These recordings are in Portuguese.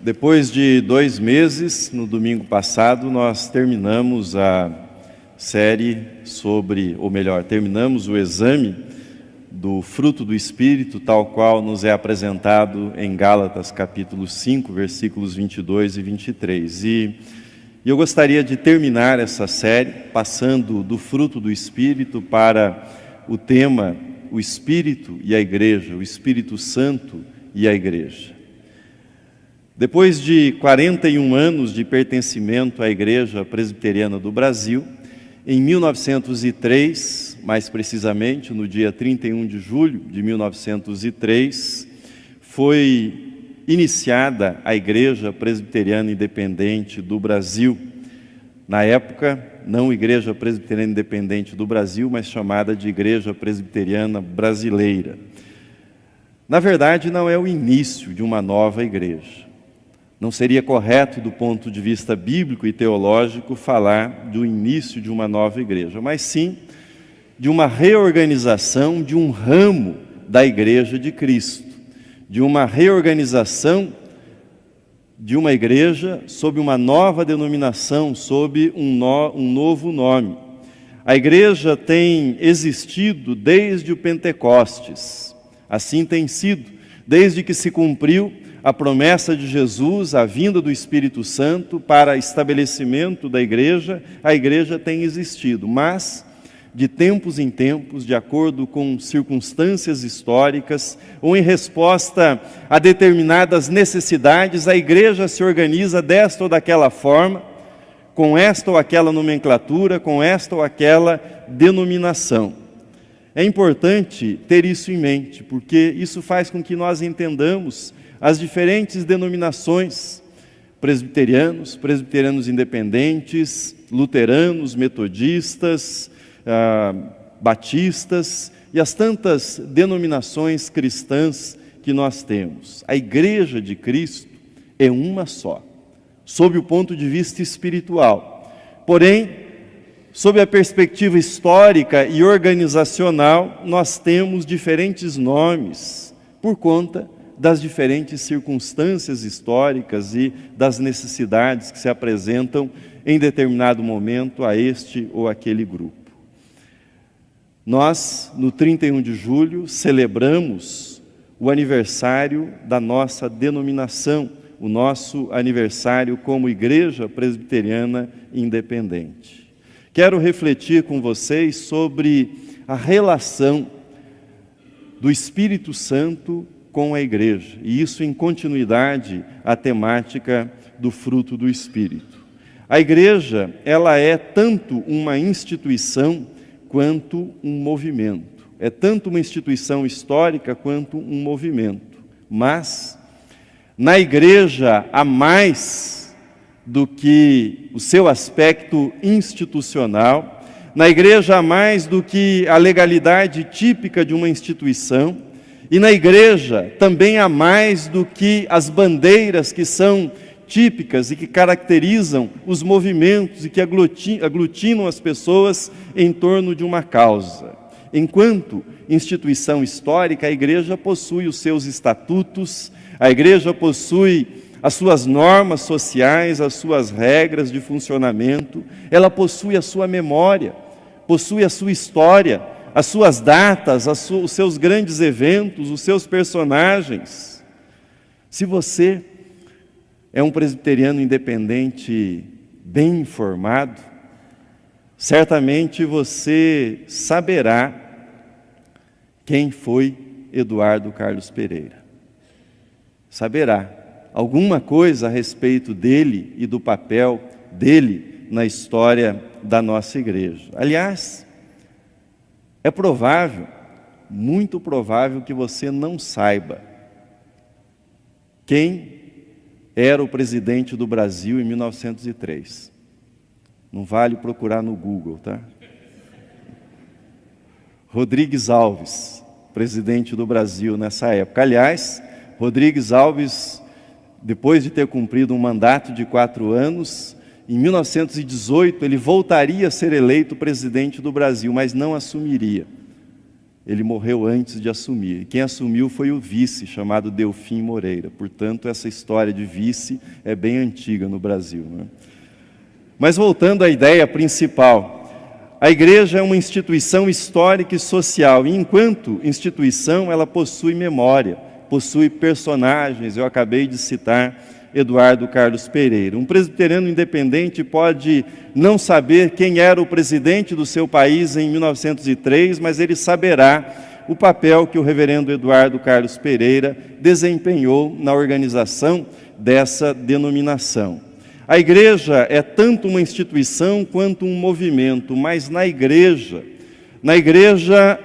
Depois de 2 meses, no domingo passado, nós terminamos a série terminamos o exame do fruto do Espírito, tal qual nos é apresentado em Gálatas capítulo 5, versículos 22 e 23. E eu gostaria de terminar essa série passando do fruto do Espírito para o tema o Espírito e a Igreja, o Espírito Santo e a Igreja. Depois de 41 anos de pertencimento à Igreja Presbiteriana do Brasil, em 1903, mais precisamente no dia 31 de julho de 1903, foi iniciada a Igreja Presbiteriana Independente do Brasil. Na época, não Igreja Presbiteriana Independente do Brasil, mas chamada de Igreja Presbiteriana Brasileira. Na verdade, não é o início de uma nova igreja. Não seria correto, do ponto de vista bíblico e teológico, falar do início de uma nova igreja, mas sim de uma reorganização de um ramo da Igreja de Cristo, de uma reorganização de uma igreja sob uma nova denominação, sob um novo nome. A igreja tem existido desde o Pentecostes, assim tem sido, desde que se cumpriu a promessa de Jesus, a vinda do Espírito Santo para estabelecimento da igreja, a igreja tem existido, mas de tempos em tempos, de acordo com circunstâncias históricas, ou em resposta a determinadas necessidades, a igreja se organiza desta ou daquela forma, com esta ou aquela nomenclatura, com esta ou aquela denominação. É importante ter isso em mente, porque isso faz com que nós entendamos as diferentes denominações, presbiterianos independentes, luteranos, metodistas, batistas e as tantas denominações cristãs que nós temos. A Igreja de Cristo é uma só, sob o ponto de vista espiritual. Porém, sob a perspectiva histórica e organizacional, nós temos diferentes nomes por conta das diferentes circunstâncias históricas e das necessidades que se apresentam em determinado momento a este ou aquele grupo. Nós, no 31 de julho, celebramos o aniversário da nossa denominação, o nosso aniversário como Igreja Presbiteriana Independente. Quero refletir com vocês sobre a relação do Espírito Santo com a igreja, e isso em continuidade à temática do fruto do Espírito. A igreja, ela é tanto uma instituição quanto um movimento. É tanto uma instituição histórica quanto um movimento. Mas, na igreja, há mais do que o seu aspecto institucional, na igreja há mais do que a legalidade típica de uma instituição, e na igreja também há mais do que as bandeiras que são típicas e que caracterizam os movimentos e que aglutinam as pessoas em torno de uma causa. Enquanto instituição histórica, a igreja possui os seus estatutos, a igreja possui as suas normas sociais, as suas regras de funcionamento, ela possui a sua memória, possui a sua história, as suas datas, os seus grandes eventos, os seus personagens. Se você é um presbiteriano independente bem informado, certamente você saberá quem foi Eduardo Carlos Pereira. Saberá alguma coisa a respeito dele e do papel dele na história da nossa igreja. Aliás, é provável, muito provável, que você não saiba quem era o presidente do Brasil em 1903. Não vale procurar no Google, tá? Rodrigues Alves, presidente do Brasil nessa época. Aliás, Rodrigues Alves, depois de ter cumprido um mandato de 4 anos, em 1918 ele voltaria a ser eleito presidente do Brasil, mas não assumiria. Ele morreu antes de assumir. Quem assumiu foi o vice, chamado Delfim Moreira. Portanto, essa história de vice é bem antiga no Brasil, né? Mas voltando à ideia principal, a igreja é uma instituição histórica e social, e enquanto instituição ela possui memória, possui personagens. Eu acabei de citar Eduardo Carlos Pereira. Um presbiteriano independente pode não saber quem era o presidente do seu país em 1903, mas ele saberá o papel que o reverendo Eduardo Carlos Pereira desempenhou na organização dessa denominação. A igreja é tanto uma instituição quanto um movimento, mas na igreja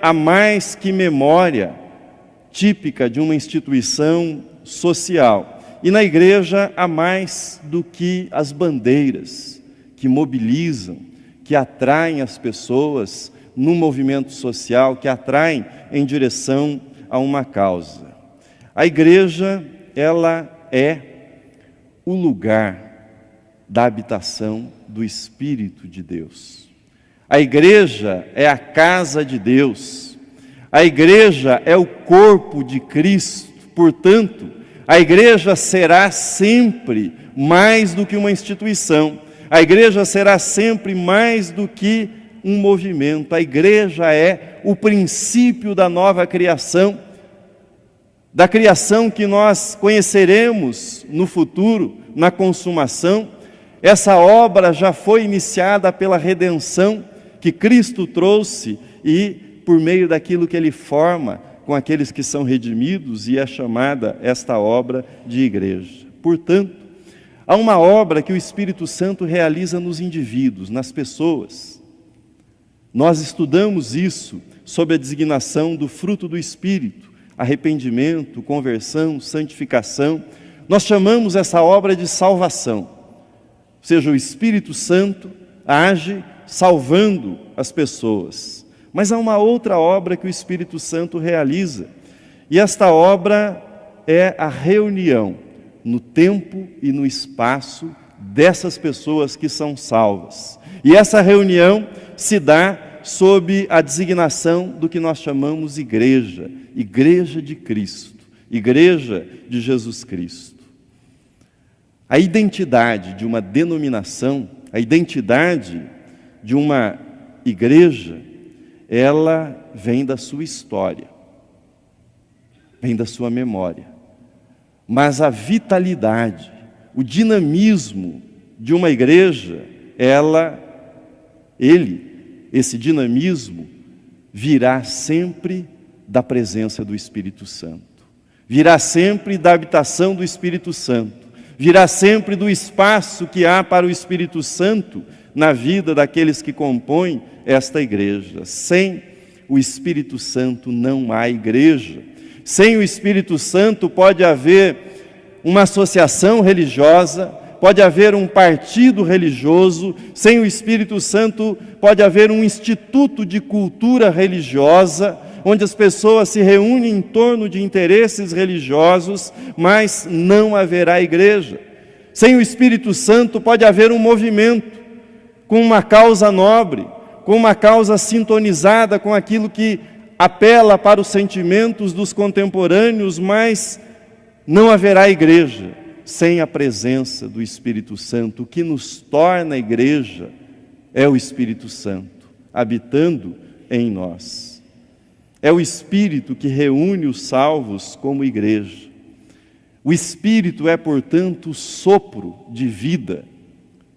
há mais que memória típica de uma instituição social. E na igreja há mais do que as bandeiras que mobilizam, que atraem as pessoas num movimento social, que atraem em direção a uma causa. A igreja, ela é o lugar da habitação do Espírito de Deus. A igreja é a casa de Deus. A igreja é o corpo de Cristo. Portanto, a igreja será sempre mais do que uma instituição. A igreja será sempre mais do que um movimento. A igreja é o princípio da nova criação, da criação que nós conheceremos no futuro, na consumação. Essa obra já foi iniciada pela redenção que Cristo trouxe e por meio daquilo que Ele forma com aqueles que são redimidos, e é chamada esta obra de igreja. Portanto, há uma obra que o Espírito Santo realiza nos indivíduos, nas pessoas. Nós estudamos isso sob a designação do fruto do Espírito, arrependimento, conversão, santificação. Nós chamamos essa obra de salvação. Ou seja, o Espírito Santo age salvando as pessoas. Mas há uma outra obra que o Espírito Santo realiza, e esta obra é a reunião no tempo e no espaço dessas pessoas que são salvas. E essa reunião se dá sob a designação do que nós chamamos igreja, igreja de Cristo, igreja de Jesus Cristo. A identidade de uma denominação, a identidade de uma igreja, ela vem da sua história, vem da sua memória. Mas a vitalidade, o dinamismo de uma igreja, esse dinamismo virá sempre da presença do Espírito Santo, virá sempre da habitação do Espírito Santo, virá sempre do espaço que há para o Espírito Santo na vida daqueles que compõem esta igreja. Sem o Espírito Santo não há igreja. Sem o Espírito Santo pode haver uma associação religiosa, pode haver um partido religioso. Sem o Espírito Santo pode haver um instituto de cultura religiosa, onde as pessoas se reúnem em torno de interesses religiosos, mas não haverá igreja. Sem o Espírito Santo pode haver um movimento com uma causa nobre, com uma causa sintonizada com aquilo que apela para os sentimentos dos contemporâneos, mas não haverá igreja sem a presença do Espírito Santo. O que nos torna igreja é o Espírito Santo, habitando em nós. É o Espírito que reúne os salvos como igreja. O Espírito é, portanto, o sopro de vida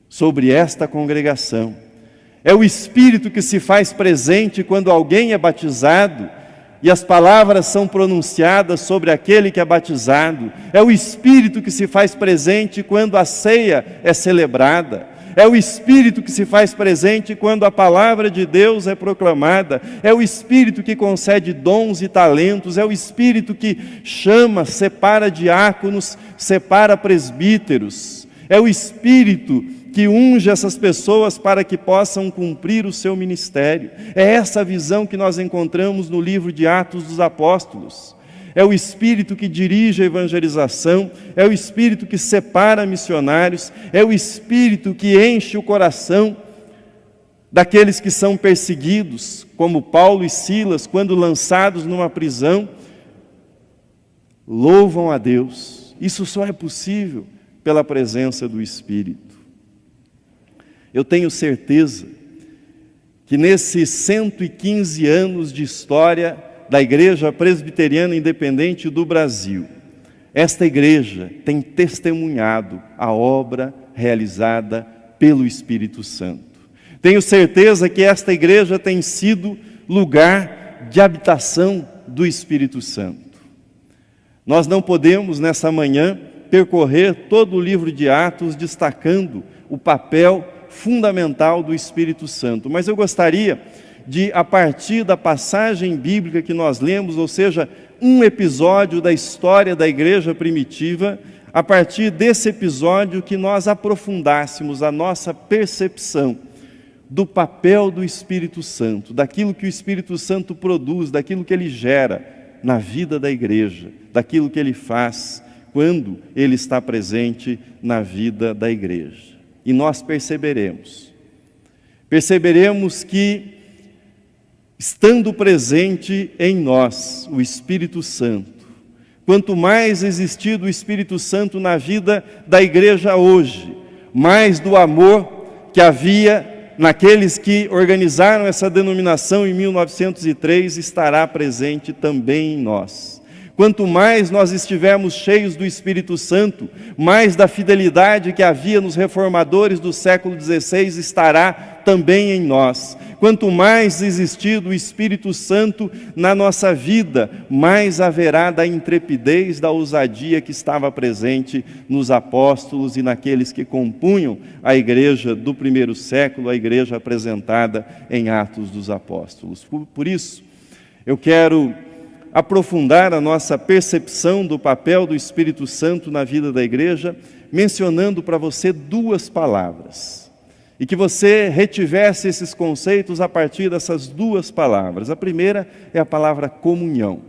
sobre esta congregação. É o Espírito que se faz presente quando alguém é batizado e as palavras são pronunciadas sobre aquele que é batizado. É o Espírito que se faz presente quando a ceia é celebrada. É o Espírito que se faz presente quando a palavra de Deus é proclamada. É o Espírito que concede dons e talentos. É o Espírito que chama, separa diáconos, separa presbíteros. É o Espírito que unge essas pessoas para que possam cumprir o seu ministério. É essa visão que nós encontramos no livro de Atos dos Apóstolos. É o Espírito que dirige a evangelização, é o Espírito que separa missionários, é o Espírito que enche o coração daqueles que são perseguidos, como Paulo e Silas, quando lançados numa prisão, louvam a Deus. Isso só é possível pela presença do Espírito. Eu tenho certeza que nesses 115 anos de história da Igreja Presbiteriana Independente do Brasil, esta igreja tem testemunhado a obra realizada pelo Espírito Santo. Tenho certeza que esta igreja tem sido lugar de habitação do Espírito Santo. Nós não podemos, nessa manhã, percorrer todo o livro de Atos destacando o papel fundamental do Espírito Santo, mas eu gostaria de, a partir da passagem bíblica que nós lemos, ou seja, um episódio da história da igreja primitiva, a partir desse episódio que nós aprofundássemos a nossa percepção do papel do Espírito Santo, daquilo que o Espírito Santo produz, daquilo que ele gera na vida da igreja, daquilo que ele faz quando ele está presente na vida da igreja. E nós perceberemos que, estando presente em nós o Espírito Santo, quanto mais existir do Espírito Santo na vida da igreja hoje, mais do amor que havia naqueles que organizaram essa denominação em 1903 estará presente também em nós. Quanto mais nós estivermos cheios do Espírito Santo, mais da fidelidade que havia nos reformadores do século XVI estará também em nós. Quanto mais existir do Espírito Santo na nossa vida, mais haverá da intrepidez, da ousadia que estava presente nos apóstolos e naqueles que compunham a igreja do primeiro século, a igreja apresentada em Atos dos Apóstolos. Por isso, eu quero aprofundar a nossa percepção do papel do Espírito Santo na vida da igreja, mencionando para você duas palavras. E que você retivesse esses conceitos a partir dessas duas palavras. A primeira é a palavra comunhão.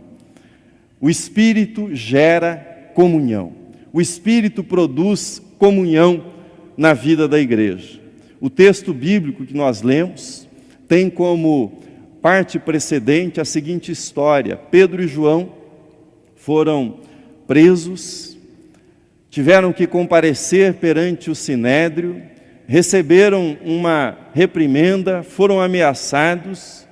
O Espírito gera comunhão. O Espírito produz comunhão na vida da igreja. O texto bíblico que nós lemos tem como parte precedente a seguinte história: Pedro e João foram presos, tiveram que comparecer perante o Sinédrio, receberam uma reprimenda, foram ameaçados,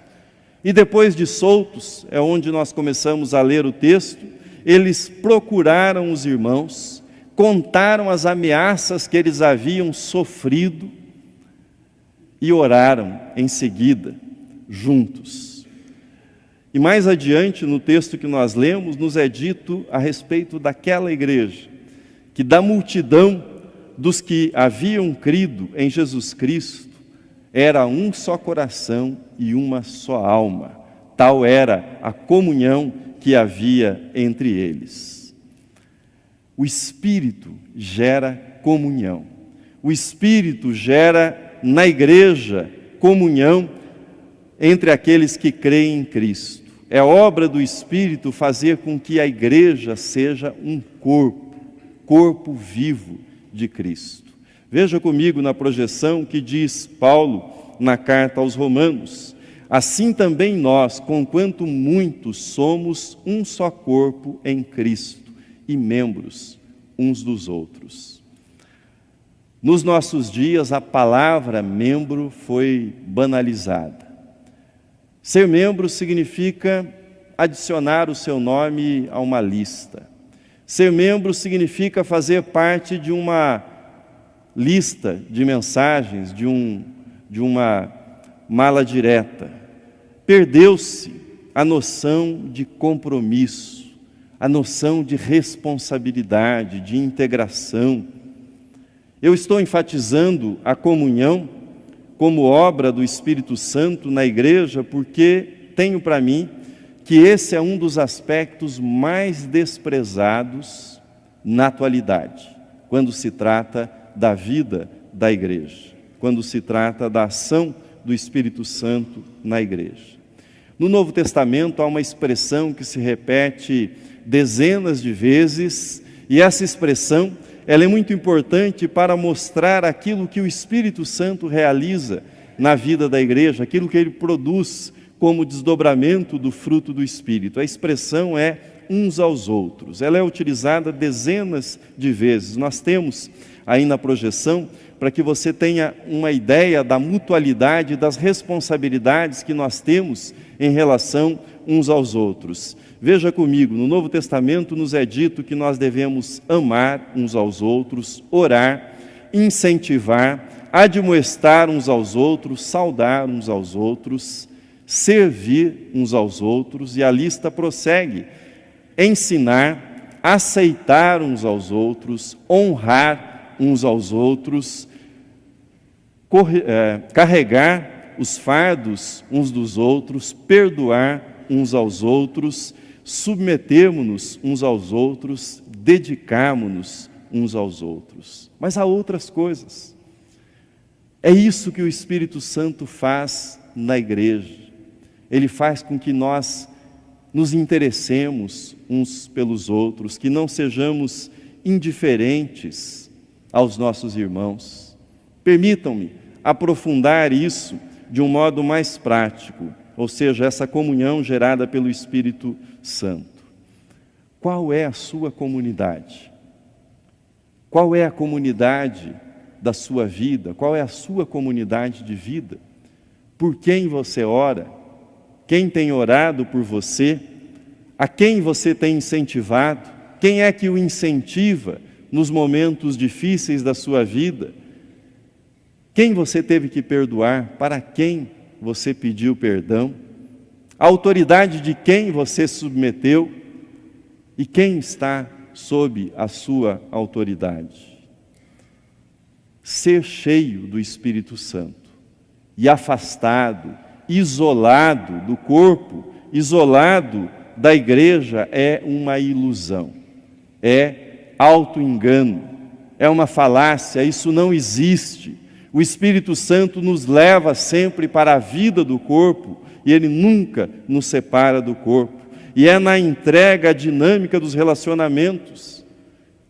e depois de soltos, é onde nós começamos a ler o texto, eles procuraram os irmãos, contaram as ameaças que eles haviam sofrido e oraram em seguida, juntos. E mais adiante, no texto que nós lemos, nos é dito a respeito daquela igreja, que da multidão dos que haviam crido em Jesus Cristo, era um só coração e uma só alma. Tal era a comunhão que havia entre eles. O Espírito gera comunhão. O Espírito gera na igreja comunhão entre aqueles que creem em Cristo. É obra do Espírito fazer com que a igreja seja um corpo vivo de Cristo. Veja comigo na projeção que diz Paulo na carta aos Romanos: assim também nós, conquanto muitos, somos um só corpo em Cristo e membros uns dos outros. Nos nossos dias, a palavra membro foi banalizada. Ser membro significa adicionar o seu nome a uma lista. Ser membro significa fazer parte de uma lista de mensagens, de uma mala direta. Perdeu-se a noção de compromisso, a noção de responsabilidade, de integração. Eu estou enfatizando a comunhão como obra do Espírito Santo na igreja, porque tenho para mim que esse é um dos aspectos mais desprezados na atualidade, quando se trata da vida da igreja, quando se trata da ação do Espírito Santo na igreja. No Novo Testamento há uma expressão que se repete dezenas de vezes, e essa expressão ela é muito importante para mostrar aquilo que o Espírito Santo realiza na vida da igreja, aquilo que ele produz como desdobramento do fruto do Espírito. A expressão é uns aos outros. Ela é utilizada dezenas de vezes. Nós temos aí na projeção, para que você tenha uma ideia da mutualidade, das responsabilidades que nós temos em relação uns aos outros. Veja comigo, no Novo Testamento nos é dito que nós devemos amar uns aos outros, orar, incentivar, admoestar uns aos outros, saudar uns aos outros, servir uns aos outros, e a lista prossegue. Ensinar, aceitar uns aos outros, honrar uns aos outros, carregar os fardos uns dos outros, perdoar uns aos outros, submetermos-nos uns aos outros, dedicarmos-nos uns aos outros. Mas há outras coisas. É isso que o Espírito Santo faz na igreja. Ele faz com que nós nos interessemos uns pelos outros, que não sejamos indiferentes aos nossos irmãos. Permitam-me aprofundar isso de um modo mais prático, ou seja, essa comunhão gerada pelo Espírito Santo. Qual é a sua comunidade? Qual é a comunidade da sua vida? Qual é a sua comunidade de vida? Por quem você ora? Quem tem orado por você? A quem você tem incentivado? Quem é que o incentiva nos momentos difíceis da sua vida? Quem você teve que perdoar? Para quem você pediu perdão? A autoridade de quem você submeteu? E quem está sob a sua autoridade? Ser cheio do Espírito Santo e afastado, isolado do corpo, isolado da igreja é uma ilusão, é auto-engano, é uma falácia, isso não existe. O Espírito Santo nos leva sempre para a vida do corpo e Ele nunca nos separa do corpo. E é na entrega dinâmica dos relacionamentos,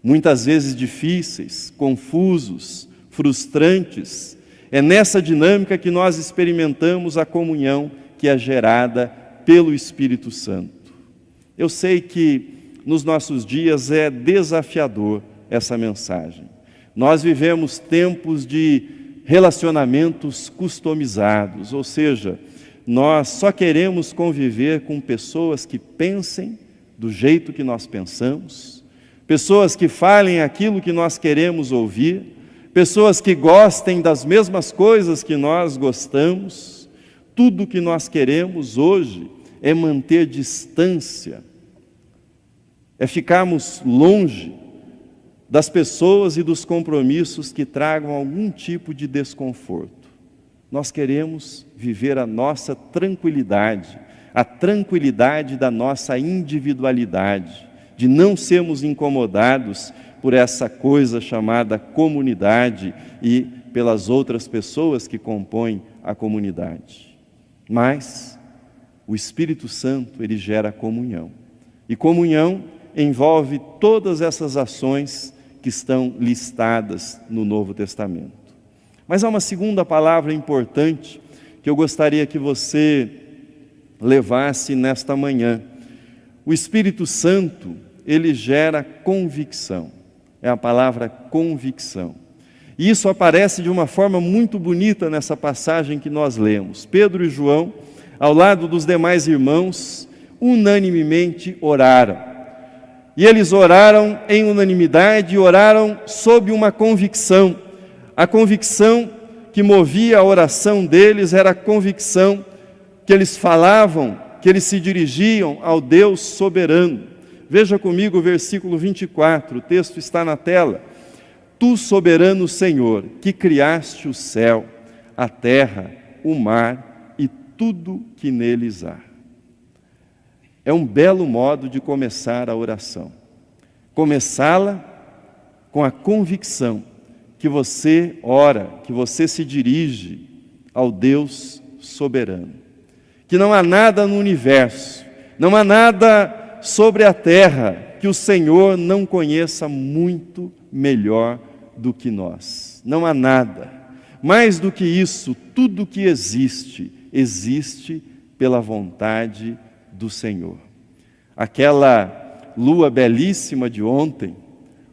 muitas vezes difíceis, confusos, frustrantes, é nessa dinâmica que nós experimentamos a comunhão que é gerada pelo Espírito Santo. Eu sei que nos nossos dias é desafiador essa mensagem. Nós vivemos tempos de relacionamentos customizados, ou seja, nós só queremos conviver com pessoas que pensem do jeito que nós pensamos, pessoas que falem aquilo que nós queremos ouvir, pessoas que gostem das mesmas coisas que nós gostamos. Tudo que nós queremos hoje é manter distância, é ficarmos longe das pessoas e dos compromissos que tragam algum tipo de desconforto. Nós queremos viver a nossa tranquilidade, a tranquilidade da nossa individualidade, de não sermos incomodados por essa coisa chamada comunidade e pelas outras pessoas que compõem a comunidade. Mas o Espírito Santo, ele gera comunhão. E comunhão envolve todas essas ações que estão listadas no Novo Testamento. Mas há uma segunda palavra importante que eu gostaria que você levasse nesta manhã. O Espírito Santo, ele gera convicção. É a palavra convicção. E isso aparece de uma forma muito bonita nessa passagem que nós lemos. Pedro e João, ao lado dos demais irmãos, unanimemente oraram. E eles oraram em unanimidade, oraram sob uma convicção. A convicção que movia a oração deles era a convicção que eles falavam, que eles se dirigiam ao Deus soberano. Veja comigo o versículo 24, o texto está na tela. Tu, soberano Senhor, que criaste o céu, a terra, o mar e tudo que neles há. É um belo modo de começar a oração. Começá-la com a convicção que você ora, que você se dirige ao Deus soberano. Que não há nada no universo, não há nada sobre a terra que o Senhor não conheça muito melhor do que nós. Não há nada. Mais do que isso, tudo que existe, existe pela vontade do Senhor. Aquela lua belíssima de ontem,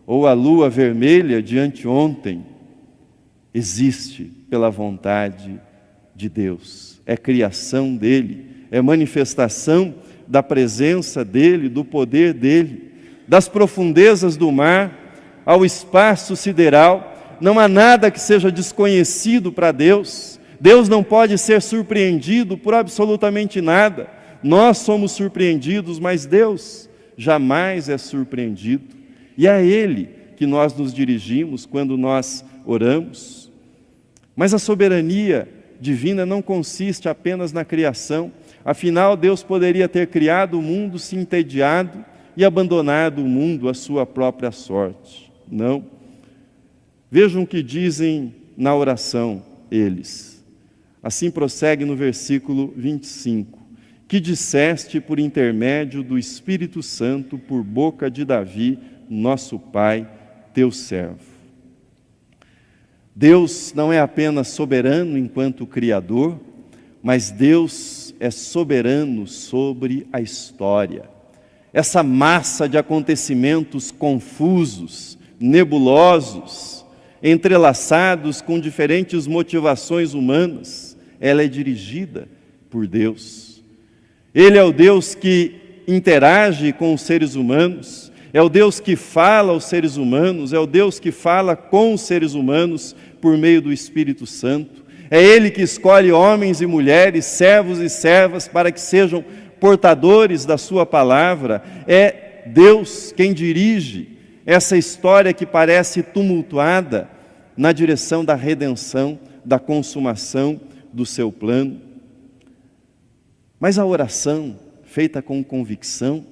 ou a lua vermelha de anteontem, existe pela vontade de Deus. É criação dele, é manifestação da presença dele, do poder dele. Das profundezas do mar ao espaço sideral, não há nada que seja desconhecido para Deus. Deus não pode ser surpreendido por absolutamente nada. Nós somos surpreendidos, mas Deus jamais é surpreendido. E é a Ele que nós nos dirigimos quando nós oramos. Mas a soberania divina não consiste apenas na criação. Afinal, Deus poderia ter criado o mundo, se entediado e abandonado o mundo à sua própria sorte. Não. Vejam o que dizem na oração eles. Assim prossegue no versículo 25. Que disseste por intermédio do Espírito Santo, por boca de Davi, nosso pai, teu servo. Deus não é apenas soberano enquanto Criador, mas Deus é soberano sobre a história. Essa massa de acontecimentos confusos, nebulosos, entrelaçados com diferentes motivações humanas, ela é dirigida por Deus. Ele é o Deus que interage com os seres humanos, é o Deus que fala aos seres humanos, é o Deus que fala com os seres humanos por meio do Espírito Santo. É Ele que escolhe homens e mulheres, servos e servas, para que sejam portadores da sua palavra. É Deus quem dirige essa história que parece tumultuada na direção da redenção, da consumação do seu plano. Mas a oração, feita com convicção,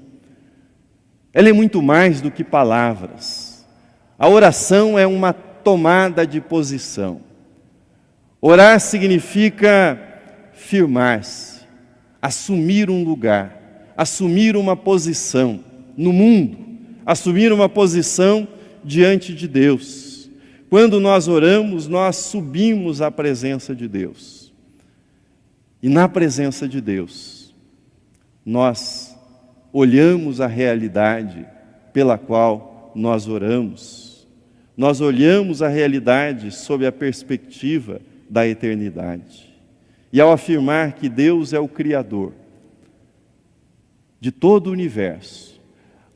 ela é muito mais do que palavras. A oração é uma tomada de posição. Orar significa firmar-se, assumir um lugar, assumir uma posição no mundo, assumir uma posição diante de Deus. Quando nós oramos, nós subimos à presença de Deus. E na presença de Deus, nós olhamos a realidade pela qual nós oramos. Nós olhamos a realidade sob a perspectiva da eternidade. E ao afirmar que Deus é o Criador de todo o universo,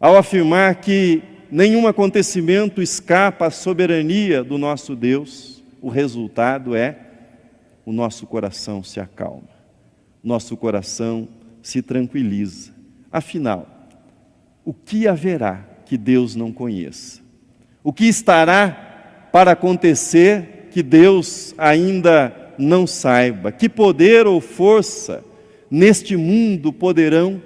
ao afirmar que nenhum acontecimento escapa à soberania do nosso Deus, o resultado é o nosso coração se acalma, nosso coração se tranquiliza. Afinal, o que haverá que Deus não conheça? O que estará para acontecer que Deus ainda não saiba? Que poder ou força neste mundo poderão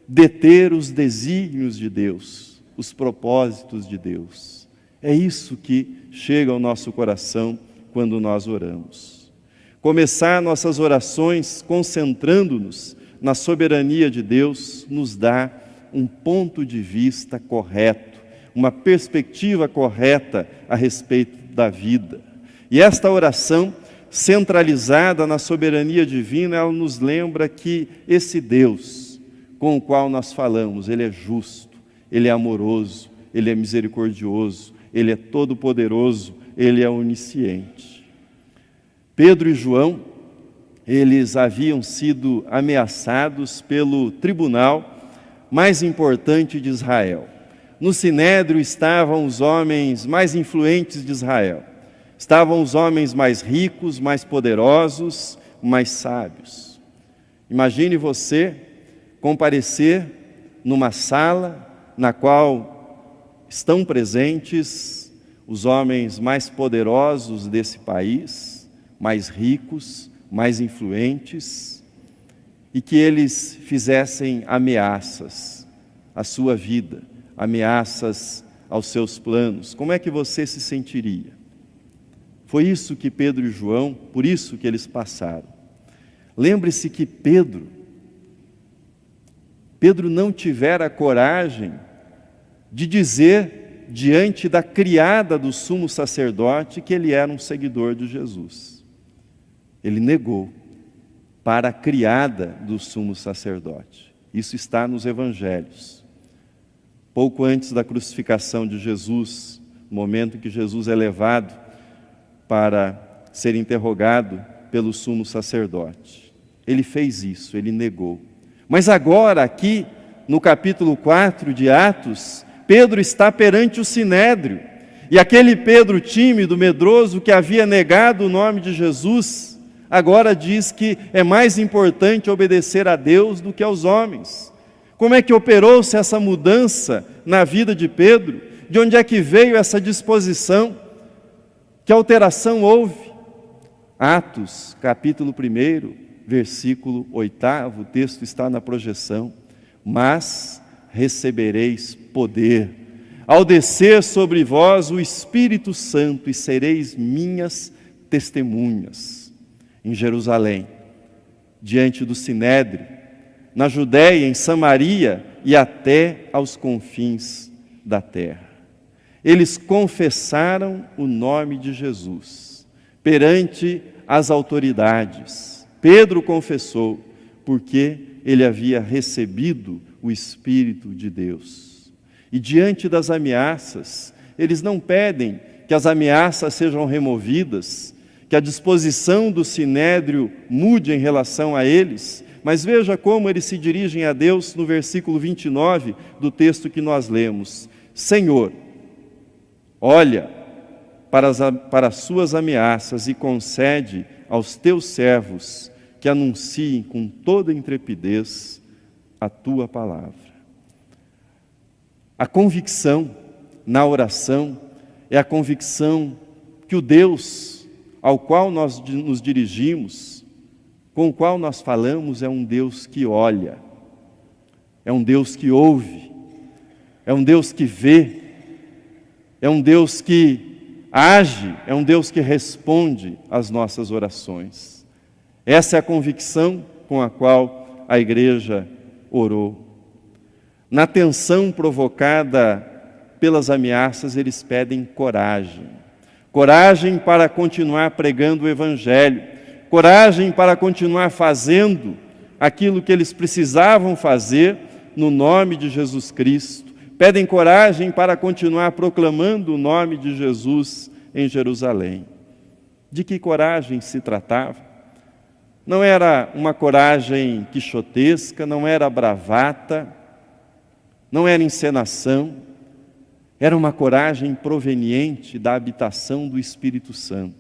deter os desígnios de Deus, os propósitos de Deus? É isso que chega ao nosso coração quando nós oramos. Começar nossas orações concentrando-nos na soberania de Deus nos dá um ponto de vista correto, uma perspectiva correta a respeito da vida. E esta oração, centralizada na soberania divina, ela nos lembra que esse Deus com o qual nós falamos, Ele é justo, Ele é amoroso, Ele é misericordioso, Ele é todo-poderoso, Ele é onisciente. Pedro e João, eles haviam sido ameaçados pelo tribunal mais importante de Israel. No Sinédrio estavam os homens mais influentes de Israel. Estavam os homens mais ricos, mais poderosos, mais sábios. Imagine você comparecer numa sala na qual estão presentes os homens mais poderosos desse país, mais ricos, mais influentes, e que eles fizessem ameaças à sua vida, ameaças aos seus planos. Como é que você se sentiria? Foi isso que Pedro e João, por isso que eles passaram. Lembre-se que Pedro não tivera coragem de dizer diante da criada do sumo sacerdote que ele era um seguidor de Jesus. Ele negou para a criada do sumo sacerdote. Isso está nos evangelhos. Pouco antes da crucificação de Jesus, no momento que Jesus é levado para ser interrogado pelo sumo sacerdote. Ele fez isso, ele negou. Mas agora, aqui, no capítulo 4 de Atos, Pedro está perante o Sinédrio. E aquele Pedro tímido, medroso, que havia negado o nome de Jesus, agora diz que é mais importante obedecer a Deus do que aos homens. Como é que operou-se essa mudança na vida de Pedro? De onde é que veio essa disposição? Que alteração houve? Atos, capítulo 1, versículo 8, o texto está na projeção. Mas recebereis poder, ao descer sobre vós o Espírito Santo, e sereis minhas testemunhas em Jerusalém, diante do Sinédrio, na Judéia, em Samaria e até aos confins da terra. Eles confessaram o nome de Jesus perante as autoridades. Pedro confessou, porque ele havia recebido o Espírito de Deus. E diante das ameaças, eles não pedem que as ameaças sejam removidas, que a disposição do Sinédrio mude em relação a eles, mas veja como eles se dirigem a Deus no versículo 29 do texto que nós lemos. Senhor, olha para as suas ameaças e concede aos teus servos que anunciem com toda intrepidez a tua palavra. A convicção na oração é a convicção que o Deus ao qual nós nos dirigimos, com o qual nós falamos, é um Deus que olha, é um Deus que ouve, é um Deus que vê, é um Deus que age, é um Deus que responde às nossas orações. Essa é a convicção com a qual a igreja orou. Na tensão provocada pelas ameaças, eles pedem coragem. Coragem para continuar pregando o Evangelho. Coragem para continuar fazendo aquilo que eles precisavam fazer no nome de Jesus Cristo. Pedem coragem para continuar proclamando o nome de Jesus em Jerusalém. De que coragem se tratava? Não era uma coragem quixotesca, não era bravata, não era encenação, era uma coragem proveniente da habitação do Espírito Santo,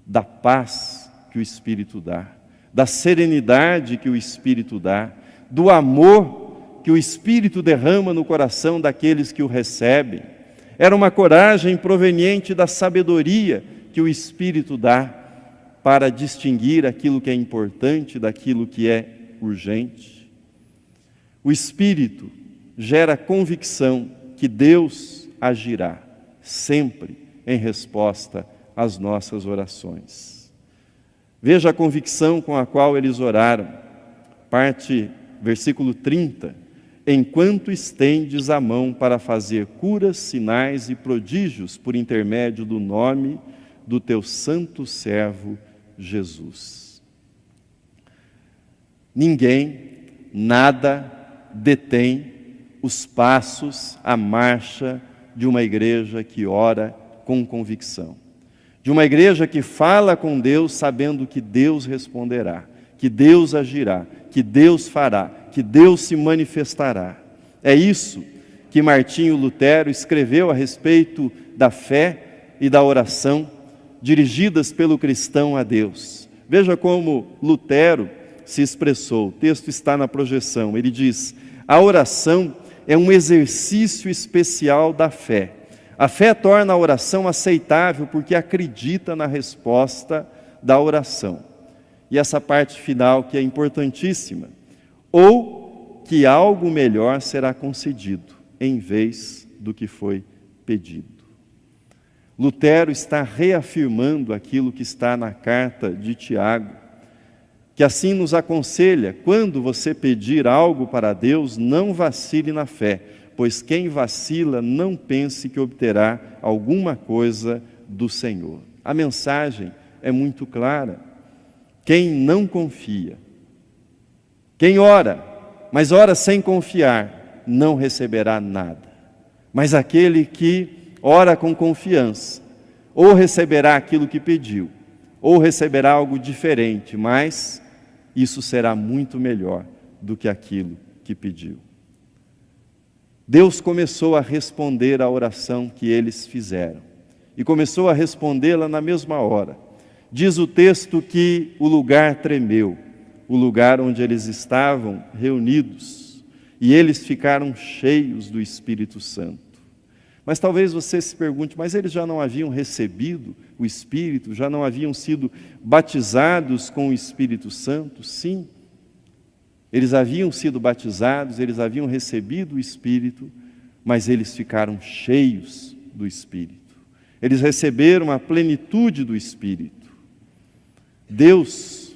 da paz que o Espírito dá, da serenidade que o Espírito dá, do amor que o Espírito derrama no coração daqueles que o recebem. Era uma coragem proveniente da sabedoria que o Espírito dá para distinguir aquilo que é importante daquilo que é urgente. O Espírito gera convicção que Deus agirá sempre em resposta às nossas orações. Veja a convicção com a qual eles oraram. Parte, versículo 30. Enquanto estendes a mão para fazer curas, sinais e prodígios por intermédio do nome do teu santo servo Jesus. Ninguém, nada detém os passos, a marcha de uma igreja que ora com convicção. De uma igreja que fala com Deus sabendo que Deus responderá, que Deus agirá, que Deus fará, que Deus se manifestará. É isso que Martinho Lutero escreveu a respeito da fé e da oração dirigidas pelo cristão a Deus. Veja como Lutero se expressou. O texto está na projeção. Ele diz: a oração é um exercício especial da fé. A fé torna a oração aceitável porque acredita na resposta da oração. E essa parte final que é importantíssima. Ou que algo melhor será concedido em vez do que foi pedido. Lutero está reafirmando aquilo que está na carta de Tiago, que assim nos aconselha: quando você pedir algo para Deus, não vacile na fé, pois quem vacila não pense que obterá alguma coisa do Senhor. A mensagem é muito clara. Quem não confia, quem ora, mas ora sem confiar, não receberá nada. Mas aquele que ora com confiança, ou receberá aquilo que pediu, ou receberá algo diferente, mas isso será muito melhor do que aquilo que pediu. Deus começou a responder à oração que eles fizeram, e começou a respondê-la na mesma hora. Diz o texto que o lugar tremeu, o lugar onde eles estavam reunidos, e eles ficaram cheios do Espírito Santo. Mas talvez você se pergunte, mas eles já não haviam recebido o Espírito, já não haviam sido batizados com o Espírito Santo? Sim, eles haviam sido batizados, eles haviam recebido o Espírito, mas eles ficaram cheios do Espírito. Eles receberam a plenitude do Espírito. Deus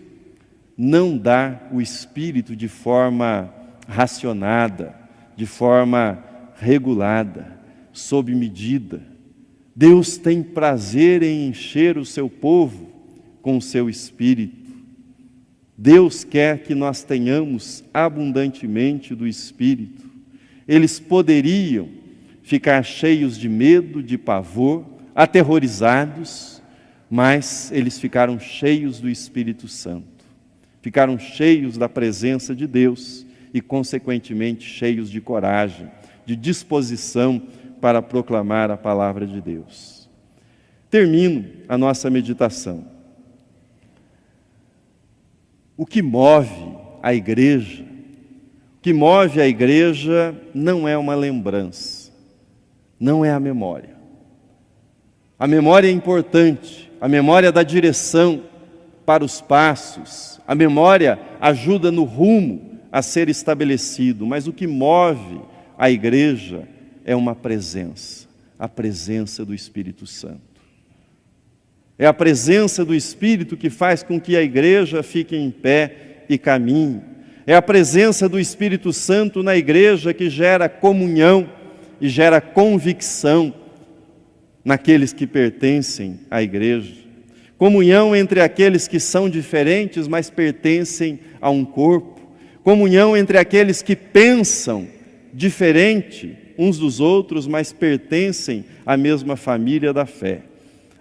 não dá o Espírito de forma racionada, de forma regulada, sob medida. Deus tem prazer em encher o seu povo com o seu Espírito. Deus quer que nós tenhamos abundantemente do Espírito. Eles poderiam ficar cheios de medo, de pavor, aterrorizados, mas eles ficaram cheios do Espírito Santo. Ficaram cheios da presença de Deus e, consequentemente, cheios de coragem, de disposição para proclamar a palavra de Deus. Termino a nossa meditação. O que move a igreja, não é uma lembrança, não é a memória. A memória é importante, a memória dá direção para os passos, a memória ajuda no rumo a ser estabelecido, mas o que move a igreja é uma presença, a presença do Espírito Santo. É a presença do Espírito que faz com que a igreja fique em pé e caminhe. É a presença do Espírito Santo na igreja que gera comunhão e gera convicção naqueles que pertencem à igreja. Comunhão entre aqueles que são diferentes, mas pertencem a um corpo. Comunhão entre aqueles que pensam diferente uns dos outros, mas pertencem à mesma família da fé.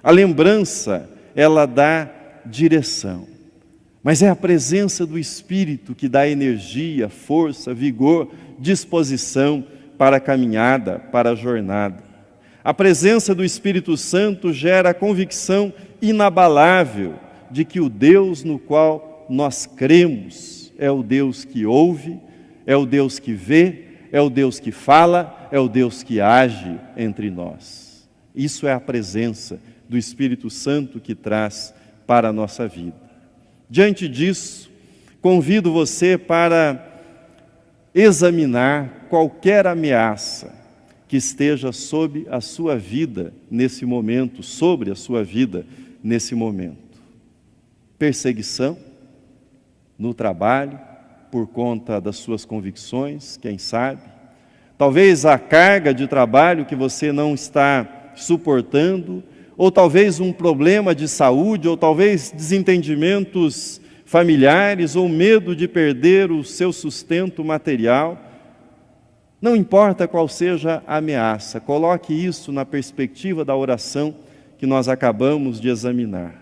A lembrança, ela dá direção, mas é a presença do Espírito que dá energia, força, vigor, disposição para a caminhada, para a jornada. A presença do Espírito Santo gera a convicção inabalável de que o Deus no qual nós cremos é o Deus que ouve, é o Deus que vê, é o Deus que fala, é o Deus que age entre nós. Isso é a presença do Espírito Santo que traz para a nossa vida. Diante disso, convido você para examinar qualquer ameaça que esteja sob a sua vida nesse momento, sobre a sua vida nesse momento. Perseguição no trabalho, por conta das suas convicções, quem sabe. Talvez a carga de trabalho que você não está suportando, ou talvez um problema de saúde, ou talvez desentendimentos familiares, ou medo de perder o seu sustento material. Não importa qual seja a ameaça, coloque isso na perspectiva da oração que nós acabamos de examinar.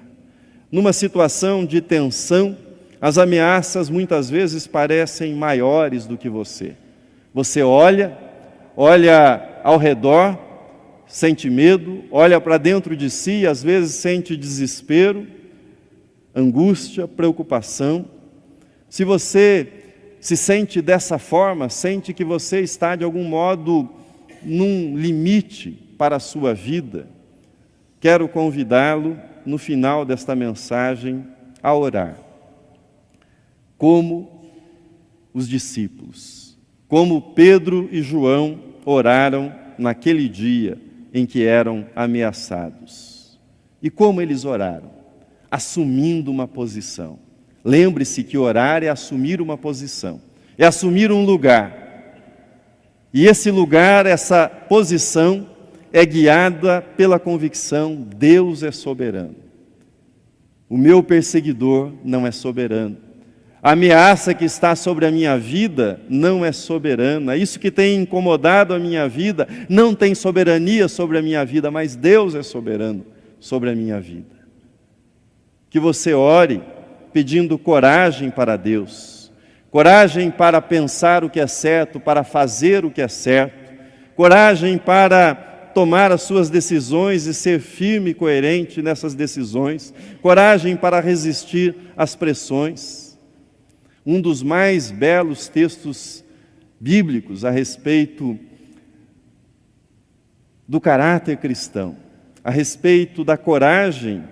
Numa situação de tensão, as ameaças muitas vezes parecem maiores do que você. Você olha ao redor, sente medo, olha para dentro de si, às vezes sente desespero, angústia, preocupação. Se você se sente dessa forma, sente que você está de algum modo num limite para a sua vida, quero convidá-lo no final desta mensagem a orar. Como os discípulos, como Pedro e João oraram naquele dia em que eram ameaçados. E como eles oraram? Assumindo uma posição. Lembre-se que orar é assumir uma posição, é assumir um lugar. E esse lugar, essa posição, é guiada pela convicção: Deus é soberano. O meu perseguidor não é soberano. A ameaça que está sobre a minha vida não é soberana. Isso que tem incomodado a minha vida não tem soberania sobre a minha vida, mas Deus é soberano sobre a minha vida. Que você ore pedindo coragem para Deus, coragem para pensar o que é certo, para fazer o que é certo, coragem para tomar as suas decisões e ser firme e coerente nessas decisões, coragem para resistir às pressões. Um dos mais belos textos bíblicos a respeito do caráter cristão, a respeito da coragem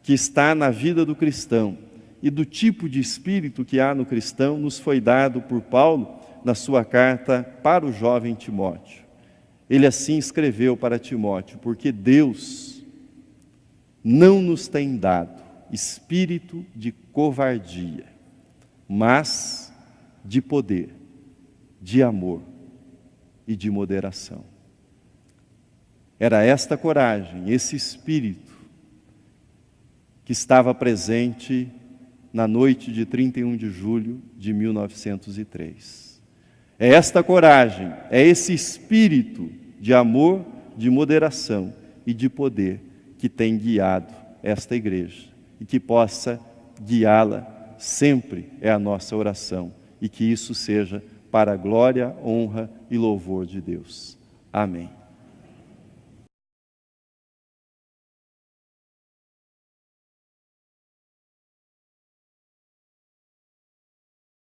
que está na vida do cristão e do tipo de espírito que há no cristão, nos foi dado por Paulo na sua carta para o jovem Timóteo. Ele assim escreveu para Timóteo: porque Deus não nos tem dado espírito de covardia, mas de poder, de amor e de moderação. Era esta coragem, esse espírito que estava presente na noite de 31 de julho de 1903. É esta coragem, é esse espírito de amor, de moderação e de poder que tem guiado esta igreja e que possa guiá-la sempre, é a nossa oração, e que isso seja para a glória, honra e louvor de Deus. Amém.